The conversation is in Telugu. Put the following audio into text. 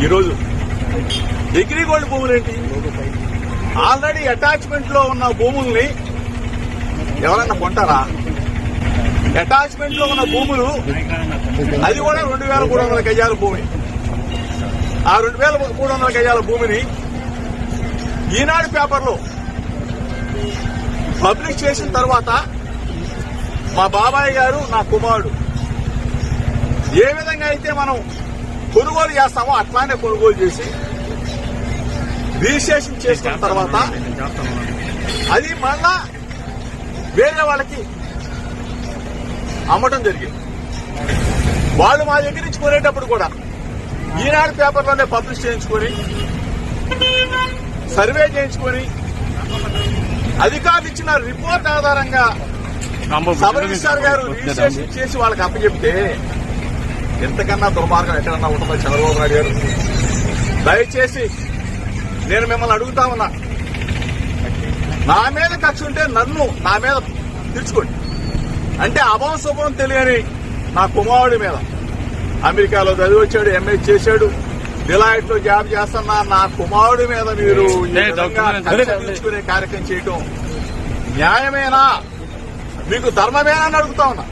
ఈరోజు అగ్రిగోల్డ్ భూములేంటి? ఆల్రెడీ అటాచ్మెంట్ లో ఉన్న భూముల్ని ఎవరన్నా కొంటారా? అటాచ్మెంట్ లో ఉన్న భూములు అది కూడా 2,300 గజాల భూమి. ఆ 2,300 గజాల భూమిని ఈనాడు పేపర్లో పబ్లిష్ చేసిన తర్వాత మా బాబాయ్ గారు, నా కుమారుడు ఏ విధంగా అయితే మనం కొనుగోలు చేస్తామో అట్లానే కొనుగోలు చేసి రిజిస్ట్రేషన్ చేసుకున్న తర్వాత అది మళ్ళా వేరే వాళ్ళకి అమ్మటం జరిగింది. వాళ్ళు మా దగ్గర నుంచి కొనేటప్పుడు కూడా ఈనాడు పేపర్లోనే పబ్లిష్ చేయించుకొని సర్వే చేయించుకొని అధికారులు ఇచ్చిన రిపోర్ట్ ఆధారంగా సబ్ రిజిస్ట్రార్ గారు రిజిస్ట్రేషన్ చేసి వాళ్ళకి అప్పచెప్తే ఎంతకన్నా దుర్మార్గం ఎక్కడన్నా ఉంటుందో చంద్రబాబు నాయుడు గారు. దయచేసి నేను మిమ్మల్ని అడుగుతా ఉన్నా, నా మీద కక్ష ఉంటే నా మీద తీర్చుకోండి. అంటే అభం శుభం తెలియని నా కుమారుడి మీద అమెరికాలో చదివి వచ్చాడు, ఎంఏ చేశాడు, డిలాయిట్ లో జాబ్ చేస్తున్నా నా కుమారుడి మీద మీరు తీర్చుకునే కార్యక్రమం చేయటం న్యాయమేనా? మీకు ధర్మమేనా అని అడుగుతా ఉన్నా.